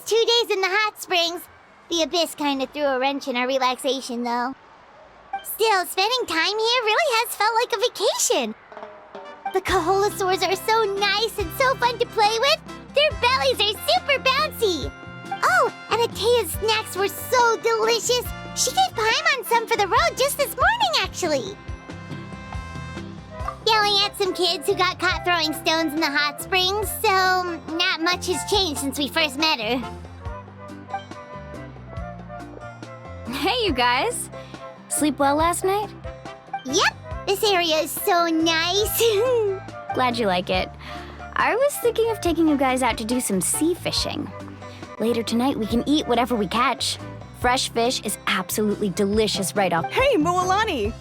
2 days in the hot springs. The Abyss kind of threw a wrench in our relaxation, though. Still, spending time here really has felt like a vacation. The Kaholosaurs are so nice and so fun to play with. Their bellies are super bouncy. Oh, and Atea's snacks were so delicious. She gave Paimon some for the road just this morning, actually. Yelling at some kids who got caught throwing stones in the hot springs, so not much has changed since we first met her. Hey, you guys. Sleep well last night? Yep, this area is so nice. Glad you like it. I was thinking of taking you guys out to do some sea fishing. Later tonight, we can eat whatever we catch. Fresh fish is absolutely delicious right off. Hey, Mualani!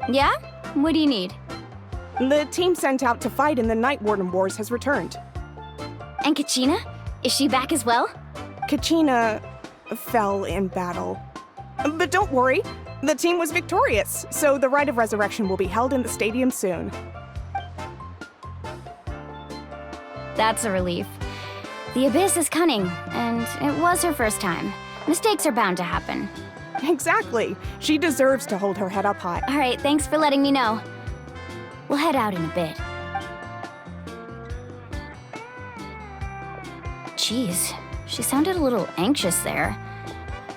Yeah? What do you need? The team sent out to fight in the Night Warden Wars has returned. And Kachina? Is she back as well? Kachina fell in battle. But don't worry, the team was victorious, so the Rite of Resurrection will be held in the stadium soon. That's a relief. The Abyss is cunning, and it was her first time. Mistakes are bound to happen. Exactly. She deserves to hold her head up high. All right, thanks for letting me know. We'll head out in a bit. Jeez, she sounded a little anxious there.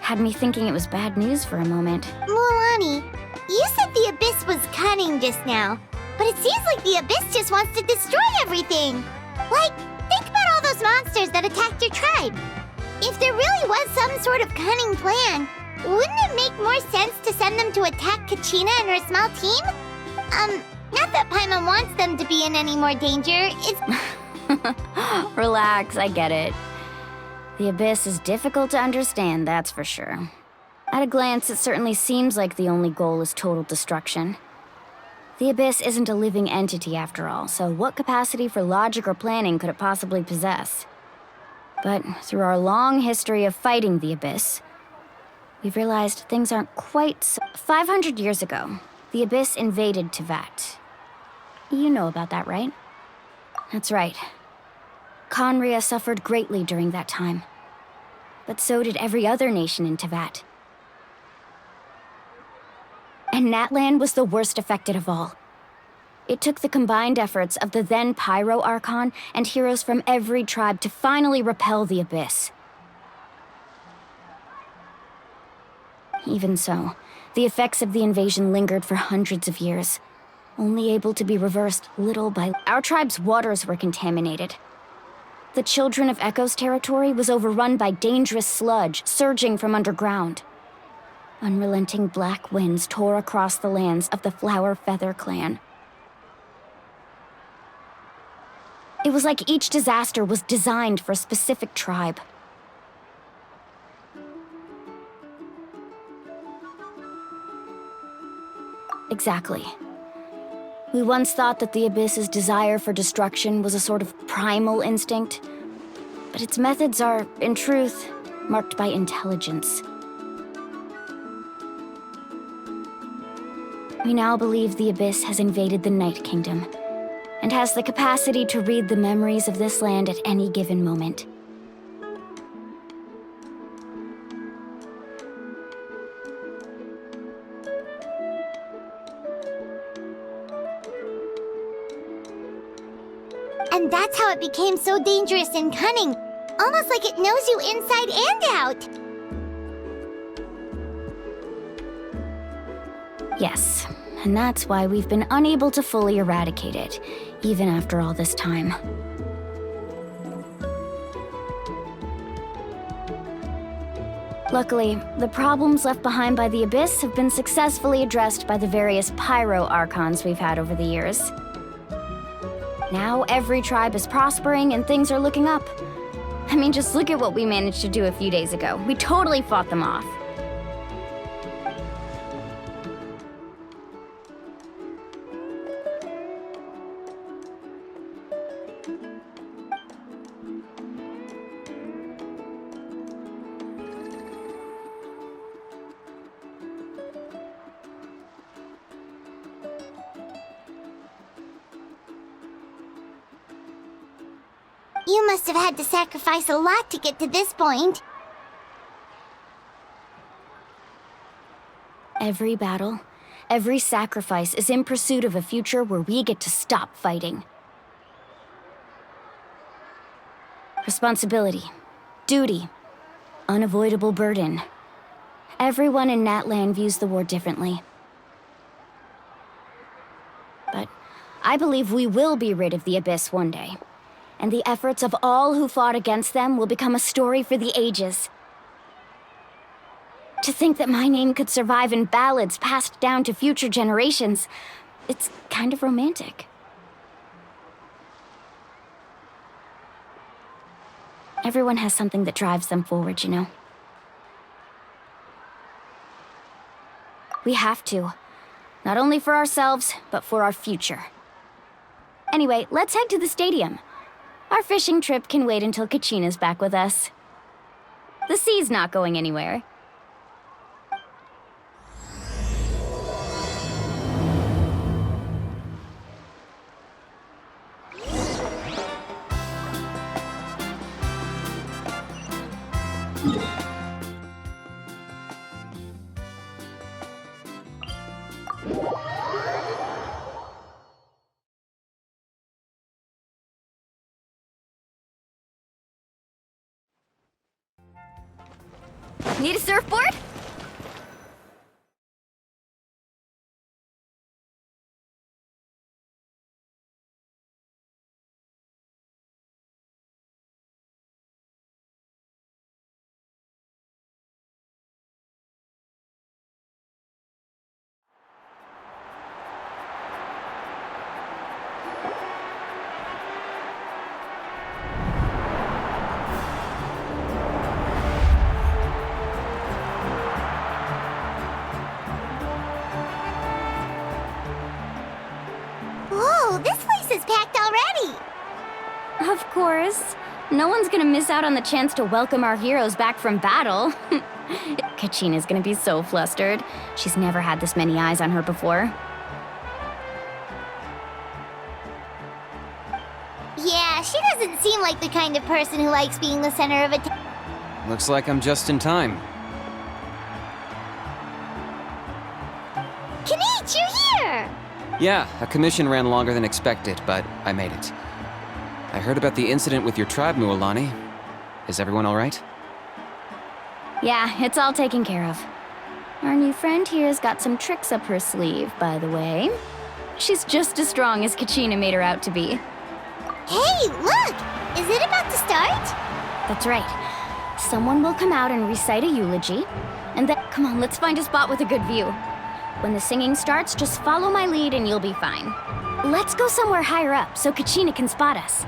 Had me thinking it was bad news for a moment. Mualani, you said the Abyss was cunning just now, but it seems like the Abyss just wants to destroy everything. Like, think about all those monsters that attacked your tribe. If there really was some sort of cunning plan, wouldn't it make more sense to send them to attack Kachina and her small team? Not that Paimon wants them to be in any more danger, it's... Relax, I get it. The Abyss is difficult to understand, that's for sure. At a glance, it certainly seems like the only goal is total destruction. The Abyss isn't a living entity after all, so what capacity for logic or planning could it possibly possess? But through our long history of fighting the Abyss, we've realized things aren't quite so... 500 years ago, the Abyss invaded Teyvat. You know about that, right? That's right. Conria suffered greatly during that time. But so did every other nation in Teyvat. And Natlan was the worst affected of all. It took the combined efforts of the then Pyro Archon and heroes from every tribe to finally repel the Abyss. Even so, the effects of the invasion lingered for hundreds of years, only able to be reversed little by little. Our tribe's waters were contaminated. The Children of Echo's territory was overrun by dangerous sludge surging from underground. Unrelenting black winds tore across the lands of the Flower Feather clan. It was like each disaster was designed for a specific tribe. Exactly. We once thought that the Abyss's desire for destruction was a sort of primal instinct, but its methods are, in truth, marked by intelligence. We now believe the Abyss has invaded the Night Kingdom, and has the capacity to read the memories of this land at any given moment. And that's how it became so dangerous and cunning. Almost like it knows you inside and out. Yes, and that's why we've been unable to fully eradicate it, even after all this time. Luckily, the problems left behind by the Abyss have been successfully addressed by the various Pyro Archons we've had over the years. Now every tribe is prospering and things are looking up. I mean, just look at what we managed to do a few days ago. We totally fought them off. You must have had to sacrifice a lot to get to this point. Every battle, every sacrifice is in pursuit of a future where we get to stop fighting. Responsibility, duty, unavoidable burden. Everyone in Natlan views the war differently. But I believe we will be rid of the Abyss one day. And the efforts of all who fought against them will become a story for the ages. To think that my name could survive in ballads passed down to future generations, it's kind of romantic. Everyone has something that drives them forward, you know? We have to. Not only for ourselves, but for our future. Anyway, let's head to the stadium. Our fishing trip can wait until Kachina's back with us. The sea's not going anywhere. Need a surfboard? Whoa, this place is packed already! Of course. No one's gonna miss out on the chance to welcome our heroes back from battle. Kachina's gonna be so flustered. She's never had this many eyes on her before. Yeah, she doesn't seem like the kind of person who likes being the center of attention. Looks like I'm just in time. Kanich, you're here! Yeah, a commission ran longer than expected, but I made it. I heard about the incident with your tribe, Mualani. Is everyone all right? Yeah, it's all taken care of. Our new friend here's got some tricks up her sleeve, by the way. She's just as strong as Kachina made her out to be. Hey, look! Is it about to start? That's right. Someone will come out and recite a eulogy, and then, come on, let's find a spot with a good view. When the singing starts, just follow my lead and you'll be fine. Let's go somewhere higher up so Kachina can spot us.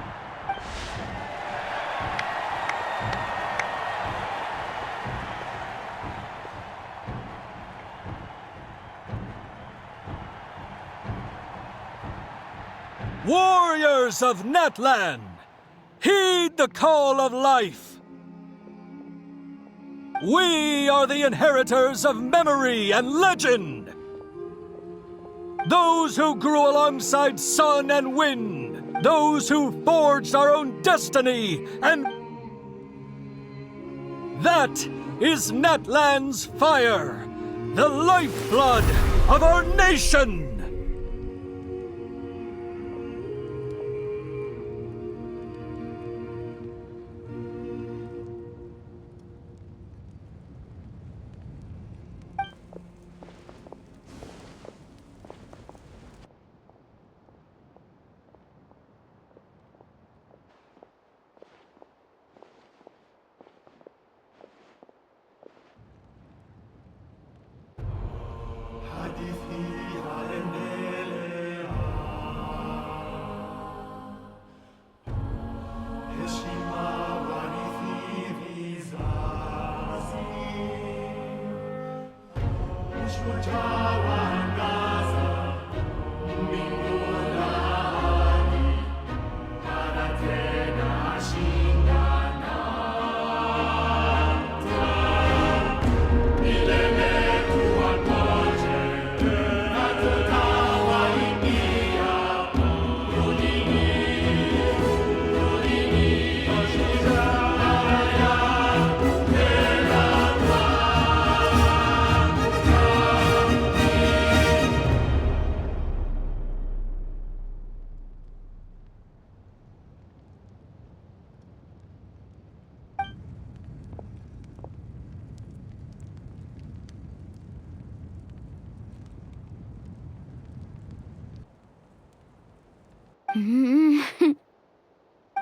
Warriors of Natlan, heed the call of life. We are the inheritors of memory and legend. Those who grew alongside sun and wind. Those who forged our own destiny. And that is Natlan's fire, the lifeblood of our nation.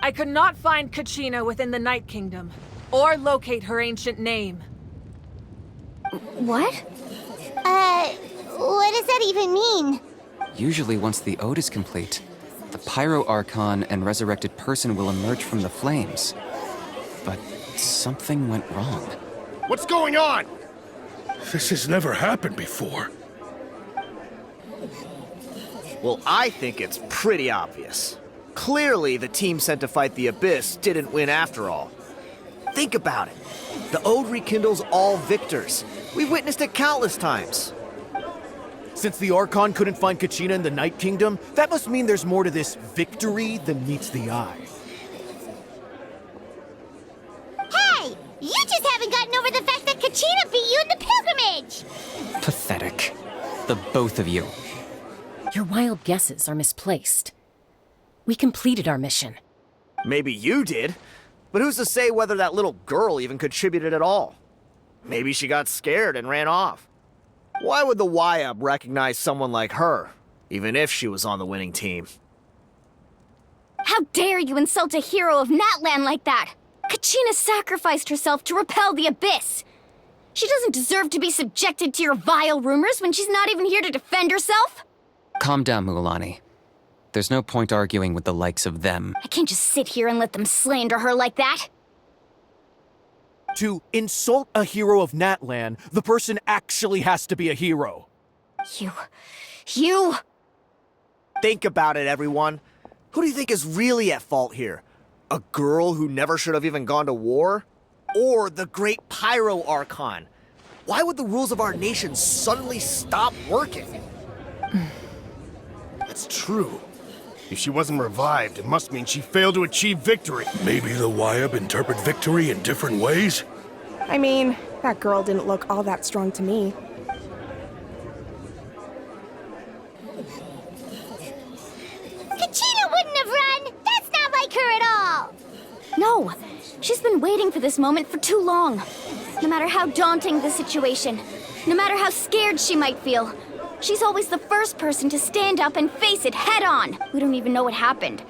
I could not find Kachina within the Night Kingdom, or locate her ancient name. What? What does that even mean? Usually once the ode is complete, the Pyro Archon and resurrected person will emerge from the flames. But something went wrong. What's going on? This has never happened before. Well, I think it's pretty obvious. Clearly, the team sent to fight the Abyss didn't win after all. Think about it. The Ode rekindles all victors. We've witnessed it countless times. Since the Archon couldn't find Kachina in the Night Kingdom, that must mean there's more to this victory than meets the eye. Hey! You just haven't gotten over the fact that Kachina beat you in the pilgrimage! Pathetic. The both of you. Your wild guesses are misplaced. We completed our mission. Maybe you did, but who's to say whether that little girl even contributed at all? Maybe she got scared and ran off. Why would the YUB recognize someone like her, even if she was on the winning team? How dare you insult a hero of Natlan like that? Kachina sacrificed herself to repel the Abyss. She doesn't deserve to be subjected to your vile rumors when she's not even here to defend herself. Calm down, Mualani. There's no point arguing with the likes of them. I can't just sit here and let them slander her like that. To insult a hero of Natlan, the person actually has to be a hero. You... Think about it, everyone. Who do you think is really at fault here? A girl who never should have even gone to war? Or the great Pyro Archon? Why would the rules of our nation suddenly stop working? That's true. If she wasn't revived, it must mean she failed to achieve victory. Maybe the YUB interpret victory in different ways? I mean, that girl didn't look all that strong to me. Kachina wouldn't have run! That's not like her at all! No, she's been waiting for this moment for too long. No matter how daunting the situation, no matter how scared she might feel, she's always the first person to stand up and face it head on. We don't even know what happened.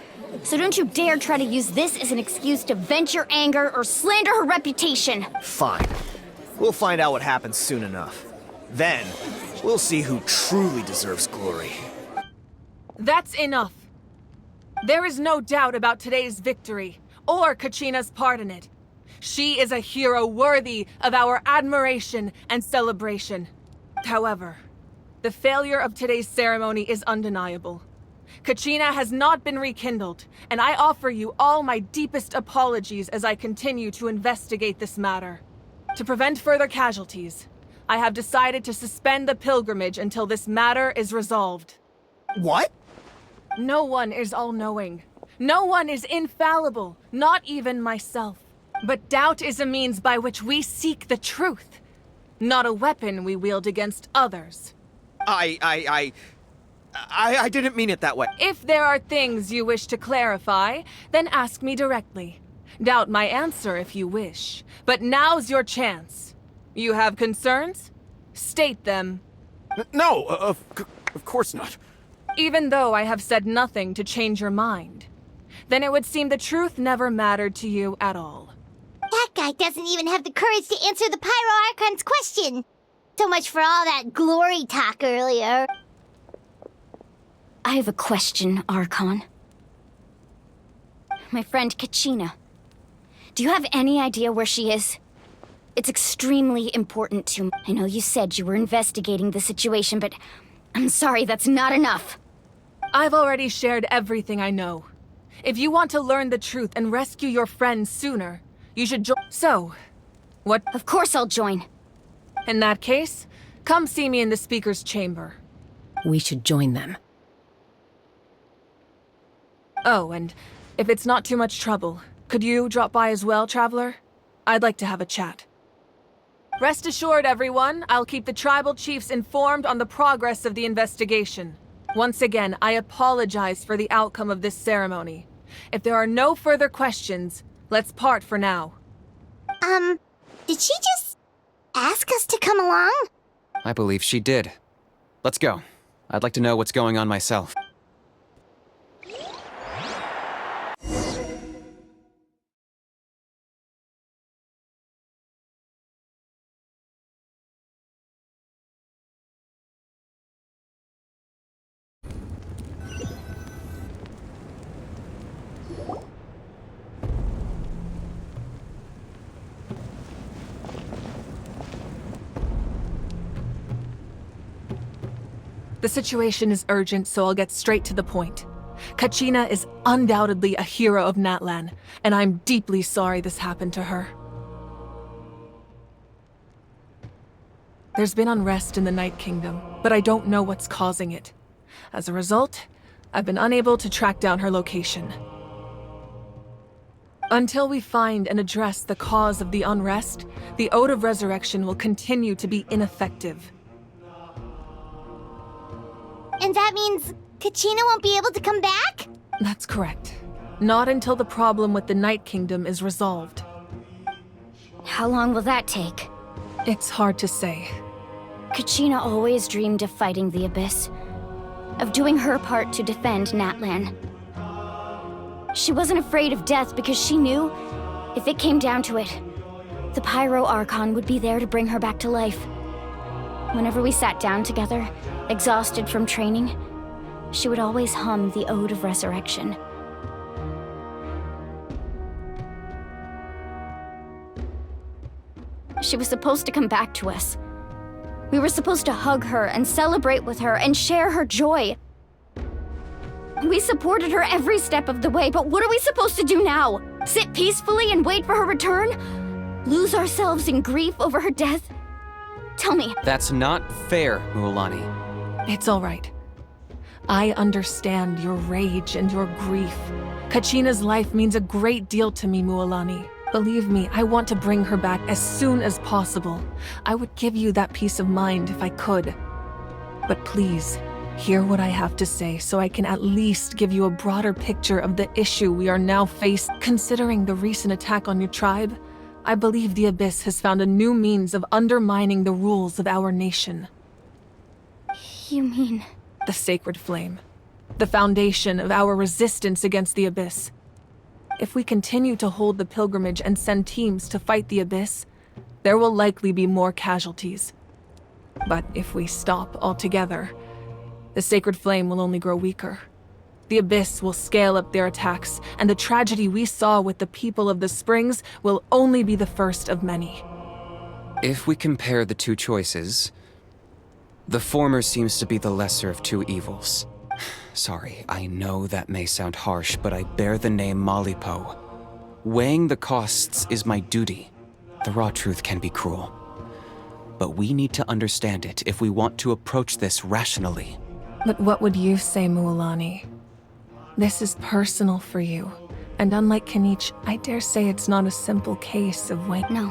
So don't you dare try to use this as an excuse to vent your anger or slander her reputation. Fine. We'll find out what happens soon enough. Then, we'll see who truly deserves glory. That's enough. There is no doubt about today's victory, or Kachina's part in it. She is a hero worthy of our admiration and celebration. However, the failure of today's ceremony is undeniable. Kachina has not been rekindled, and I offer you all my deepest apologies as I continue to investigate this matter. To prevent further casualties, I have decided to suspend the pilgrimage until this matter is resolved. What? No one is all-knowing. No one is infallible, not even myself. But doubt is a means by which we seek the truth, not a weapon we wield against others. I didn't mean it that way. If there are things you wish to clarify, then ask me directly. Doubt my answer if you wish, but now's your chance. You have concerns? State them. No, of course not. Even though I have said nothing to change your mind, then it would seem the truth never mattered to you at all. That guy doesn't even have the courage to answer the Pyro Archon's question. So much for all that glory talk earlier. I have a question, Archon. My friend Kachina. Do you have any idea where she is? It's extremely important to me. I know you said you were investigating the situation, but I'm sorry, that's not enough. I've already shared everything I know. If you want to learn the truth and rescue your friends sooner, you should join. So, what? Of course I'll join. In that case, come see me in the speaker's chamber. We should join them. Oh, and if it's not too much trouble, could you drop by as well, Traveler? I'd like to have a chat. Rest assured, everyone, I'll keep the tribal chiefs informed on the progress of the investigation. Once again, I apologize for the outcome of this ceremony. If there are no further questions, let's part for now. Did she just ask us to come along? I believe she did. Let's go. I'd like to know what's going on myself. The situation is urgent, so I'll get straight to the point. Kachina is undoubtedly a hero of Natlan, and I'm deeply sorry this happened to her. There's been unrest in the Night Kingdom, but I don't know what's causing it. As a result, I've been unable to track down her location. Until we find and address the cause of the unrest, the Ode of Resurrection will continue to be ineffective. And that means Kachina won't be able to come back? That's correct. Not until the problem with the Night Kingdom is resolved. How long will that take? It's hard to say. Kachina always dreamed of fighting the Abyss, of doing her part to defend Natlan. She wasn't afraid of death because she knew, if it came down to it, the Pyro Archon would be there to bring her back to life. Whenever we sat down together, exhausted from training, she would always hum the Ode of Resurrection. She was supposed to come back to us. We were supposed to hug her and celebrate with her and share her joy. We supported her every step of the way, but what are we supposed to do now? Sit peacefully and wait for her return? Lose ourselves in grief over her death? Tell me. That's not fair, Mualani. It's all right. I understand your rage and your grief. Kachina's life means a great deal to me, Mualani. Believe me, I want to bring her back as soon as possible. I would give you that peace of mind if I could. But please, hear what I have to say so I can at least give you a broader picture of the issue we are now facing. Considering the recent attack on your tribe, I believe the Abyss has found a new means of undermining the rules of our nation. You mean? The Sacred Flame. The foundation of our resistance against the Abyss. If we continue to hold the pilgrimage and send teams to fight the Abyss, there will likely be more casualties. But if we stop altogether, the Sacred Flame will only grow weaker. The Abyss will scale up their attacks, and the tragedy we saw with the people of the Springs will only be the first of many. If we compare the two choices, the former seems to be the lesser of two evils. Sorry, I know that may sound harsh, but I bear the name Malipo. Weighing the costs is my duty. The raw truth can be cruel. But we need to understand it if we want to approach this rationally. But what would you say, Mualani? This is personal for you. And unlike Kanich, I dare say it's not a simple case of weight. No.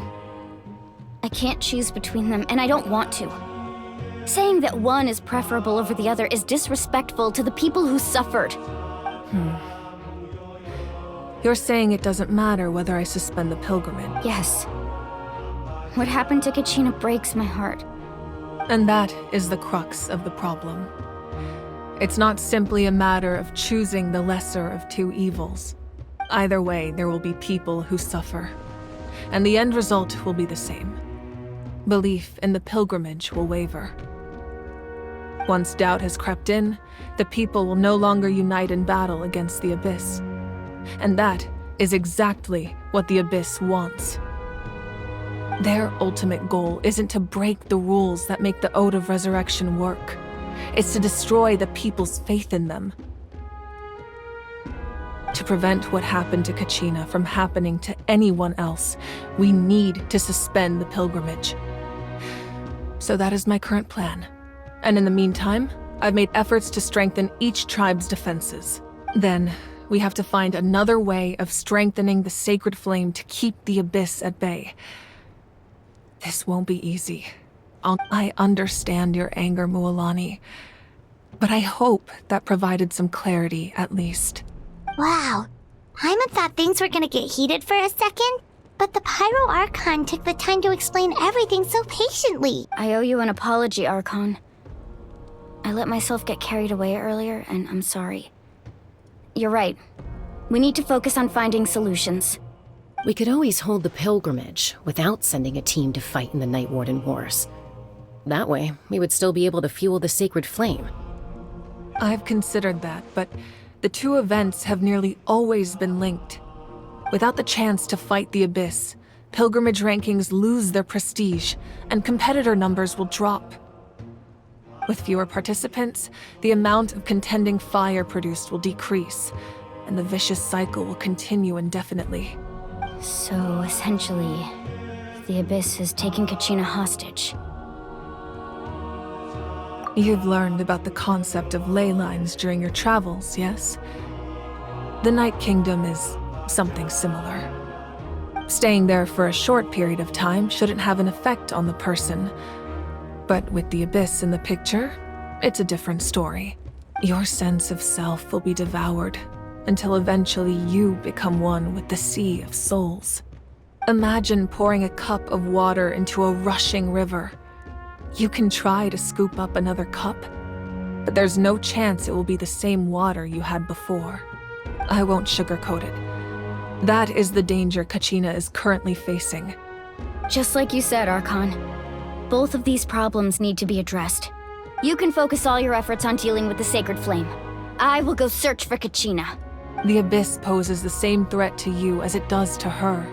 I can't choose between them, and I don't want to. Saying that one is preferable over the other is disrespectful to the people who suffered. You're saying it doesn't matter whether I suspend the pilgrimage. Yes. What happened to Kachina breaks my heart. And that is the crux of the problem. It's not simply a matter of choosing the lesser of two evils. Either way, there will be people who suffer. And the end result will be the same. Belief in the pilgrimage will waver. Once doubt has crept in, the people will no longer unite in battle against the Abyss. And that is exactly what the Abyss wants. Their ultimate goal isn't to break the rules that make the Ode of Resurrection work. It's to destroy the people's faith in them. To prevent what happened to Kachina from happening to anyone else, we need to suspend the pilgrimage. So that is my current plan. And in the meantime, I've made efforts to strengthen each tribe's defenses. Then, we have to find another way of strengthening the Sacred Flame to keep the Abyss at bay. This won't be easy. I understand your anger, Mualani, but I hope that provided some clarity, at least. Wow. Paimon thought things were gonna get heated for a second, but the Pyro Archon took the time to explain everything so patiently. I owe you an apology, Archon. I let myself get carried away earlier, and I'm sorry. You're right. We need to focus on finding solutions. We could always hold the pilgrimage without sending a team to fight in the Night Warden Wars. That way, we would still be able to fuel the Sacred Flame. I've considered that, but the two events have nearly always been linked. Without the chance to fight the Abyss, pilgrimage rankings lose their prestige, and competitor numbers will drop. With fewer participants, the amount of contending fire produced will decrease, and the vicious cycle will continue indefinitely. So, essentially, the Abyss has taken Kachina hostage. You've learned about the concept of ley lines during your travels, yes? The Night Kingdom is something similar. Staying there for a short period of time shouldn't have an effect on the person. But with the Abyss in the picture, it's a different story. Your sense of self will be devoured until eventually you become one with the sea of souls. Imagine pouring a cup of water into a rushing river. You can try to scoop up another cup, but there's no chance it will be the same water you had before. I won't sugarcoat it. That is the danger Kachina is currently facing. Just like you said, Archon. Both of these problems need to be addressed. You can focus all your efforts on dealing with the Sacred Flame. I will go search for Kachina. The Abyss poses the same threat to you as it does to her.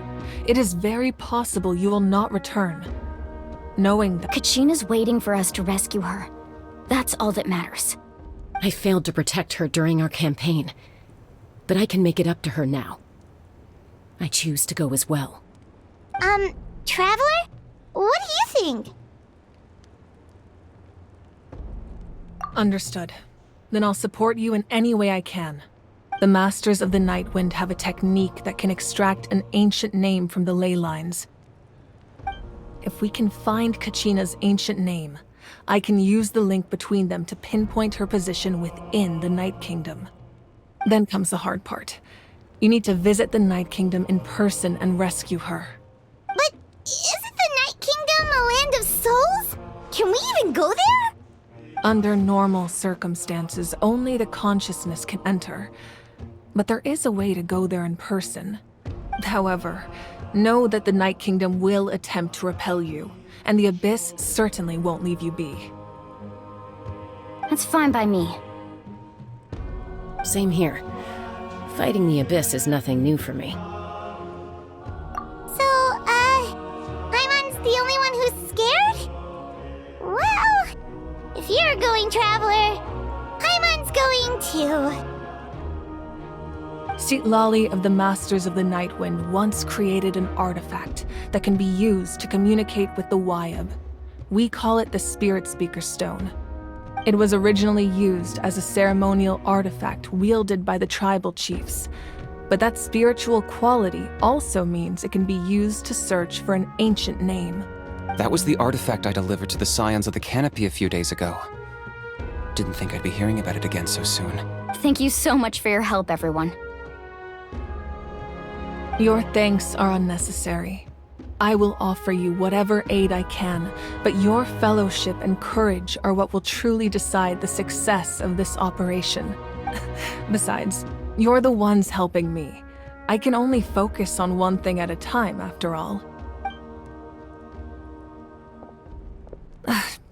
It is very possible you will not return. Knowing that Kachina's waiting for us to rescue her. That's all that matters. I failed to protect her during our campaign, but I can make it up to her now. I choose to go as well. Traveler? What do you think? Understood. Then I'll support you in any way I can. The Masters of the Nightwind have a technique that can extract an ancient name from the ley lines. If we can find Kachina's ancient name, I can use the link between them to pinpoint her position within the Night Kingdom. Then comes the hard part. You need to visit the Night Kingdom in person and rescue her. But isn't the Night Kingdom a land of souls? Can we even go there? Under normal circumstances, only the consciousness can enter. But there is a way to go there in person. However, know that the Night Kingdom will attempt to repel you, and the Abyss certainly won't leave you be. That's fine by me. Same here. Fighting the Abyss is nothing new for me. So, Paimon's the only one who's scared? Well, if you're going, Traveler, Paimon's going too. Lali of the Masters of the Nightwind once created an artifact that can be used to communicate with the Wyab. We call it the Spirit Speaker Stone. It was originally used as a ceremonial artifact wielded by the tribal chiefs, but that spiritual quality also means it can be used to search for an ancient name. That was the artifact I delivered to the Scions of the Canopy a few days ago. Didn't think I'd be hearing about it again so soon. Thank you so much for your help, everyone. Your thanks are unnecessary. I will offer you whatever aid I can, but your fellowship and courage are what will truly decide the success of this operation. Besides, you're the ones helping me. I can only focus on one thing at a time, after all.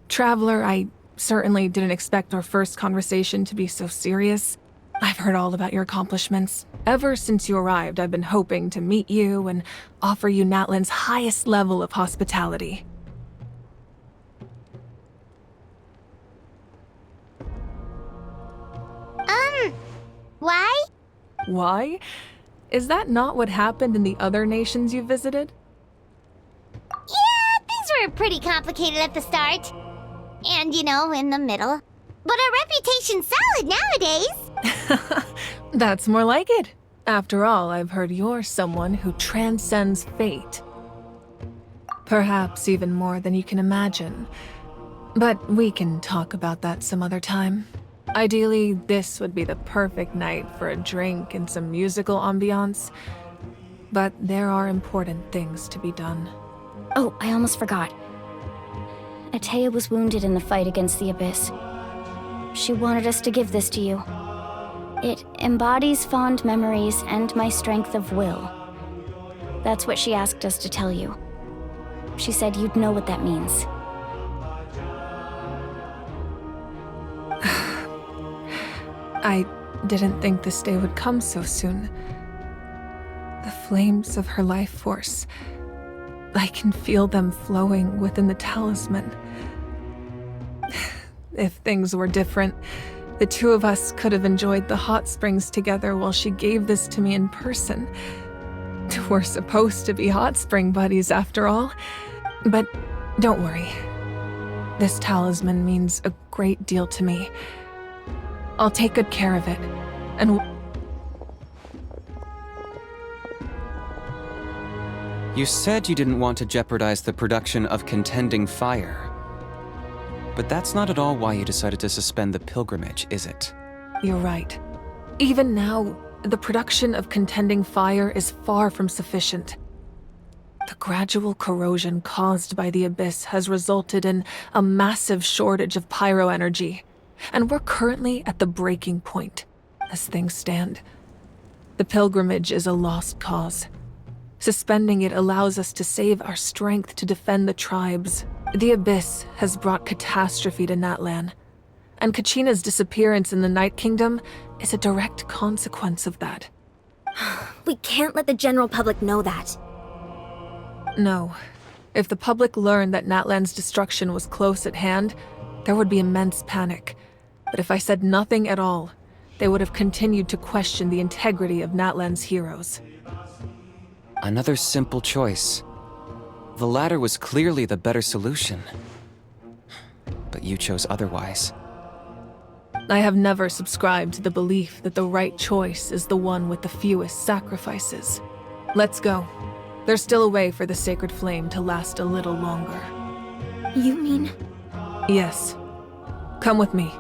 Traveler, I certainly didn't expect our first conversation to be so serious. I've heard all about your accomplishments. Ever since you arrived, I've been hoping to meet you and offer you Natlan's highest level of hospitality. Why? Why? Is that not what happened in the other nations you visited? Yeah, things were pretty complicated at the start. And, in the middle. But our reputation's solid nowadays. That's more like it. After all, I've heard you're someone who transcends fate. Perhaps even more than you can imagine. But we can talk about that some other time. Ideally, this would be the perfect night for a drink and some musical ambiance. But there are important things to be done. Oh, I almost forgot. Atea was wounded in the fight against the Abyss. She wanted us to give this to you. It embodies fond memories and my strength of will. That's what she asked us to tell you. She said you'd know what that means. I didn't think this day would come so soon. The flames of her life force. I can feel them flowing within the talisman. if things were different, the two of us could have enjoyed the hot springs together while she gave this to me in person. We're supposed to be hot spring buddies after all. But don't worry. This talisman means a great deal to me. I'll take good care of it, and You said you didn't want to jeopardize the production of contending fire. But that's not at all why you decided to suspend the pilgrimage, is it? You're right. Even now, the production of contending fire is far from sufficient. The gradual corrosion caused by the abyss has resulted in a massive shortage of pyro energy, and we're currently at the breaking point, as things stand. The pilgrimage is a lost cause. Suspending it allows us to save our strength to defend the tribes. The abyss has brought catastrophe to Natlan, and Kachina's disappearance in the Night Kingdom is a direct consequence of that. We can't let the general public know that. No. If the public learned that Natlan's destruction was close at hand, there would be immense panic. But if I said nothing at all, they would have continued to question the integrity of Natlan's heroes. Another simple choice. The latter was clearly the better solution. But you chose otherwise. I have never subscribed to the belief that the right choice is the one with the fewest sacrifices. Let's go. There's still a way for the sacred flame to last a little longer. You mean? Yes. Come with me.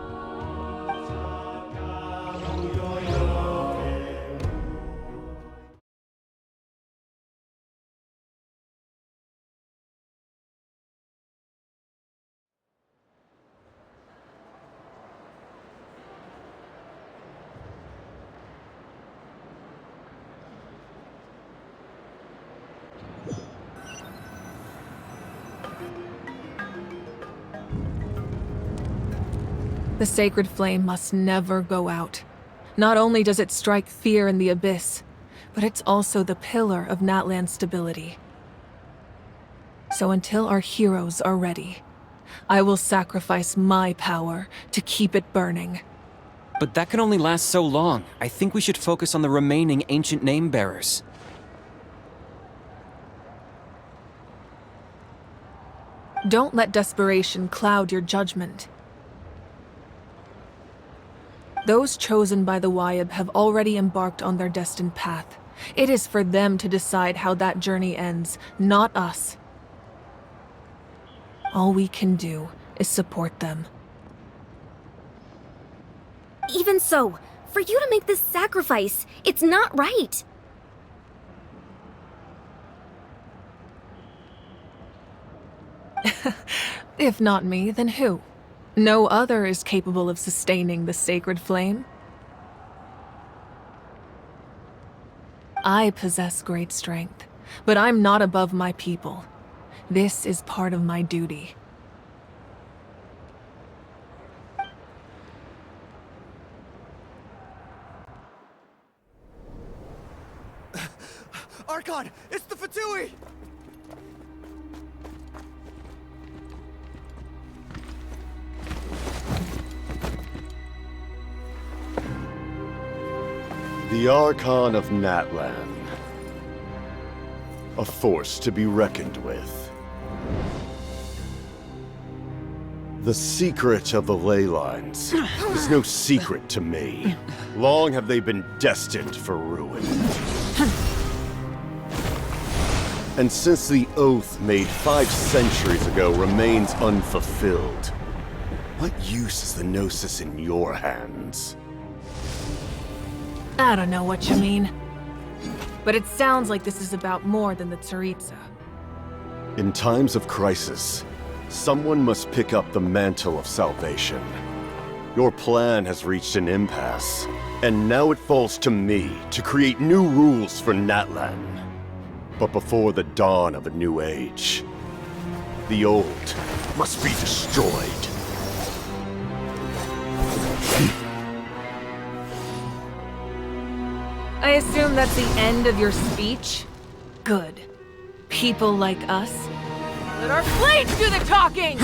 The sacred flame must never go out. Not only does it strike fear in the abyss, but it's also the pillar of Natlan's stability. So until our heroes are ready, I will sacrifice my power to keep it burning. But that can only last so long. I think we should focus on the remaining ancient name-bearers. Don't let desperation cloud your judgment. Those chosen by the Wyab have already embarked on their destined path. It is for them to decide how that journey ends, not us. All we can do is support them. Even so, for you to make this sacrifice, it's not right. If not me, then who? No other is capable of sustaining the sacred flame. I possess great strength, but I'm not above my people. This is part of my duty. Archon, it's the Fatui! The Archon of Natlan. A force to be reckoned with. The secret of the ley lines is no secret to me. Long have they been destined for ruin. And since the oath made 5 centuries ago remains unfulfilled, what use is the Gnosis in your hands? I don't know what you mean. But it sounds like this is about more than the Tsaritsa. In times of crisis, someone must pick up the mantle of salvation. Your plan has reached an impasse, and now it falls to me to create new rules for Natlan. But before the dawn of a new age, the old must be destroyed. I assume that's the end of your speech? Good. People like us. Let our blades do the talking!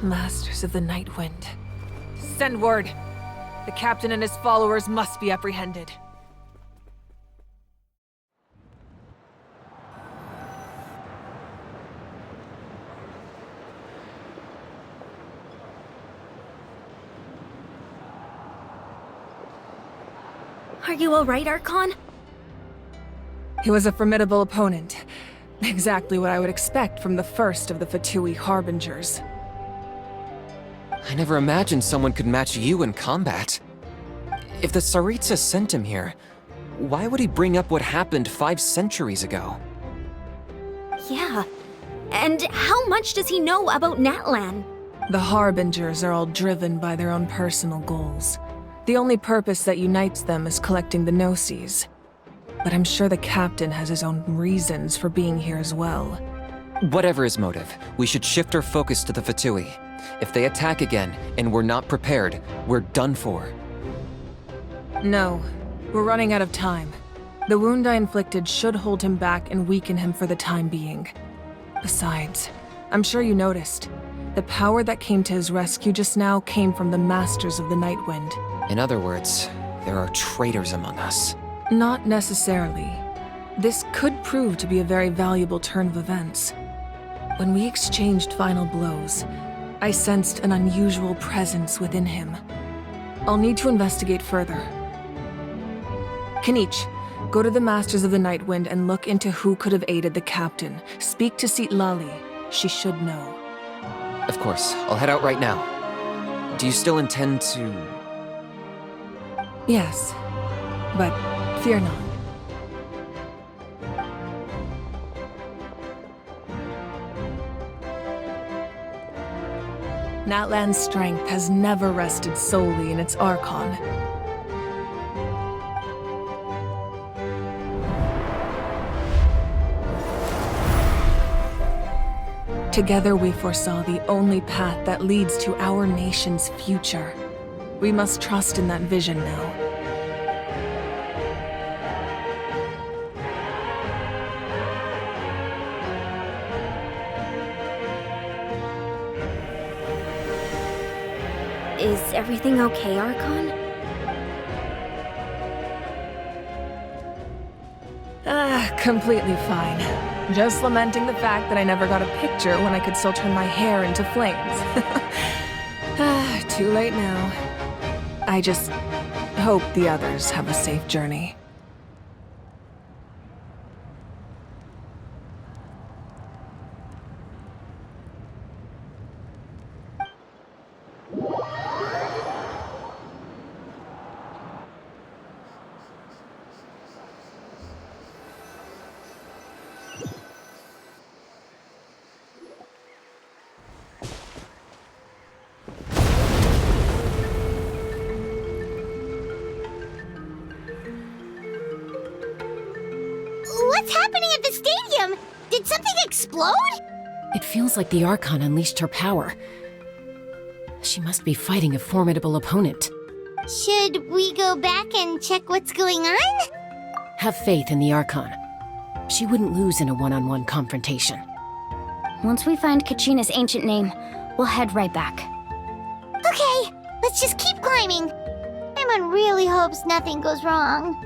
Masters of the Night Wind. Send word. The captain and his followers must be apprehended. Are you alright, Archon? He was a formidable opponent. Exactly what I would expect from the first of the Fatui Harbingers. I never imagined someone could match you in combat. If the Tsaritsa sent him here, why would he bring up what happened 5 centuries ago? Yeah. And how much does he know about Natlan? The Harbingers are all driven by their own personal goals. The only purpose that unites them is collecting the Gnosis. But I'm sure the captain has his own reasons for being here as well. Whatever his motive, we should shift our focus to the Fatui. If they attack again, and we're not prepared, we're done for. No, we're running out of time. The wound I inflicted should hold him back and weaken him for the time being. Besides, I'm sure you noticed, the power that came to his rescue just now came from the Masters of the Night Wind. In other words, there are traitors among us. Not necessarily. This could prove to be a very valuable turn of events. When we exchanged final blows, I sensed an unusual presence within him. I'll need to investigate further. Kinich, go to the Masters of the Night Wind and look into who could have aided the captain. Speak to Lali. She should know. Of course, I'll head out right now. Do you still intend to... Yes, but fear not. Natlan's strength has never rested solely in its Archon. Together we foresaw the only path that leads to our nation's future. We must trust in that vision now. Is everything okay, Archon? Completely fine. Just lamenting the fact that I never got a picture when I could still turn my hair into flames. Too late now. I just hope the others have a safe journey. What's happening at the stadium? Did something explode? It feels like the Archon unleashed her power. She must be fighting a formidable opponent. Should we go back and check what's going on? Have faith in the Archon. She wouldn't lose in a one-on-one confrontation. Once we find Kachina's ancient name, we'll head right back. Okay, let's just keep climbing. Everyone really hopes nothing goes wrong.